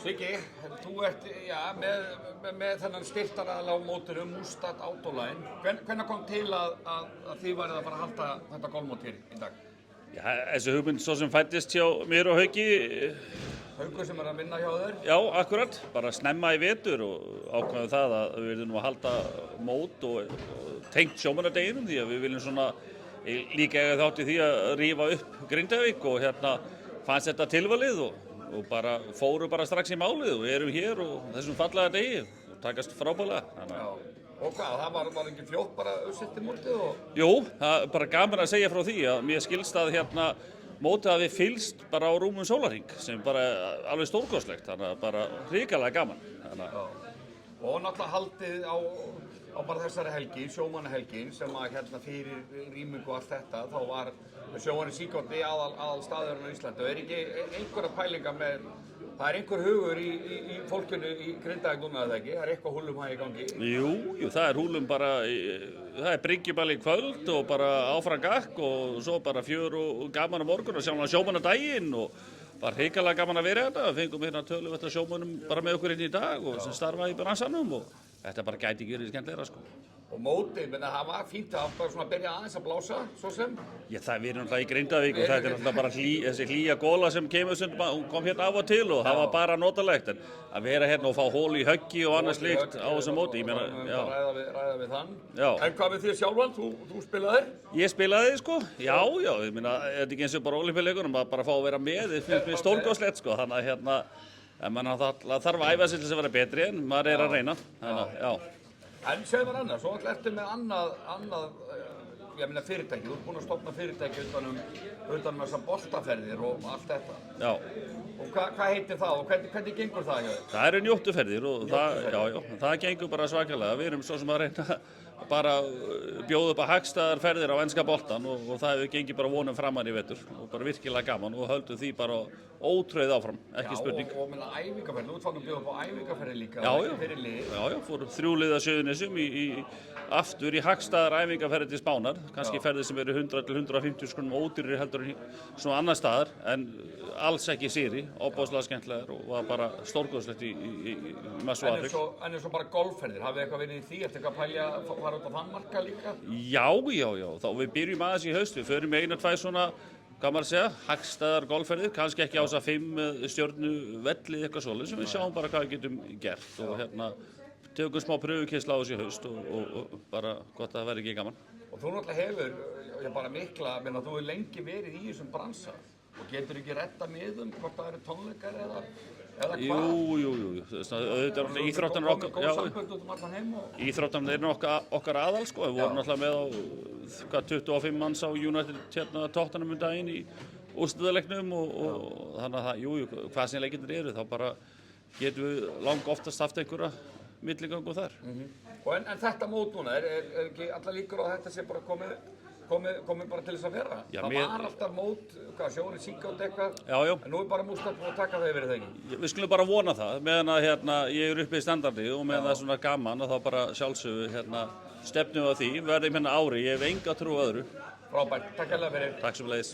Siggi, þú ert með þennan styrktaraðal á mótinu, Mustad Autoline. Hvenær kom til að þið værið að fara að halda þetta golfmót hér í dag? Já, þessi hugmynd svo sem fæddist hjá mér og Hauki. Haukur sem að vinna hjá þér? Já, akkurat. Bara snemma í vetur og ákveðum það að við viljum að halda mót og tengt sjómannadeginum því að við viljum svona líka eiga þátt í því að rífa upp Grindavík og fannst þetta tilvalið og bara fóru bara strax í málið og erum hér og þessum fallega degi og takast frábælega. Já. Og hvað, það var ekki fljótt bara uppsettir mótið og... Jú, það er bara gaman að segja frá því að mér skilst að mótið hafi fylgst bara á rúmum sólarhring sem bara alveg stórkostlegt, þannig að bara hrikalega gaman. Já. Og náttúrulega haldið á bara þessari helgi, sjómannahelgin sem að fyrir rýmingu og allt þetta, þá var sjómanni síkótti aðal staðurinn á Íslandi og ekki einhverja pælinga með, það er einhver hugur í fólkinu í Grindavík núna eða ekki, það er eitthvað húllum hæg í gangi? Jú, það er húllum bara, það er bryggjuball í kvöld og bara áfram gakk og svo bara fjör og gaman á morgun og sjálfna sjómannadaginn og bara hrikalega gaman að vera þetta, fengum töluvert af sjómönnum bara með okkur inn í dag og sem starfa í bransanum og þetta bara gæti ekki verið skemmtilegra sko. Og mótið, menn það var fínt að bara svona byrja aðeins að blása, svo sem? Já, það er náttúrulega í Grindavík og þetta er náttúrulega bara þessi hlýja góla sem kom hérna af og til og það var bara notalegt en að vera hérna og fá hól í höggi og annað slíkt á þessu móti, ég meina, já. Ræða við þann. Já. En hvað með þér sjálfan, þú spilaðir? Ég spilaði sko, já, ég meina, þetta er ekki eins og bara ólympíuleikunum, bara fá að vera með, þetta finnst mér stórkostlegt sko, þannig að það þarf að æfa sig til þess að vera betri en maður er að reyna, þannig, já. En segðu mér annað, svo ertu með annað fyrirtæki, þú ert búinn að stofna fyrirtæki utan um þessar boltaferðir og allt þetta. Já. Og hvað heitir það og hvernig gengur það hjá þér? Það eru njóttuferðir og það gengur bara svakalega. Við erum svo sem að reyna bara bjóða upp að hagstæðar ferðir á enska boltan og það hefur gengið bara vonum framan í vetur og bara virkilega gaman og höldum því bara ótröð áfram, ekki spurning. Já, og meina æfingaferð, þú ert fann að bjóða upp á æfingaferði líka, fyrir lið. Já, fórum 3 lið að Suðurnesjum aftur í hagstæðar æfingaferði til Spánar, kannski ferðir sem eru 100 til 150 krónum ódýrari heldur en svona annar staðar, en alls ekki síri, óbáslega skemmtilegar og var bara stórgóðslegt í massu atvik. En eins og bara golfferðir, hafið eitthvað verið í því, eftir eitthvað pælja að fara út á þann marka líka? Já, þá við byrjum aðeins í haust, við förum með 1-2 svona, hvað maður að segja, hagstæðar golfferðir, kannski ekki á þess að 5 stjörnu velli eitthvað svoleiðis, sem við sjáum bara hvað við getum gert og tökum smá pröfukeysla á þessu haust og bara gott að það verði ekki gaman. Og þú náttúrulega hefur bara mikla, menna þú hefur lengi verið í þessum bransa og getur ekki retta miðum hvort það eru tónleikar eða hvað? Jú, íþróttarnir eru okkar aðal sko, við vorum náttúrulega með á 25 manns á United Tottenham daginn í úrslitaleiknum og þannig að hvað sem leikirnir eru þá bara getum við langt oftast haft einhverja milligöngu þar. En þetta mót núna, er ekki allar líkur á að þetta sé bara komið bara til þess að vera? Það var alltaf mót, sjóri síkótt eitthvað, en nú er bara Mustad búin að taka það yfir það ekki? Við skulum bara vona það, meðan að ég er uppi í standardi og meðan það er svona gaman og þá bara sjálfsögðu stefnum við á því, verðum ári, ég hef enga trú öðru. Frábært, takk hérlega fyrir. Takk sömuleiðis.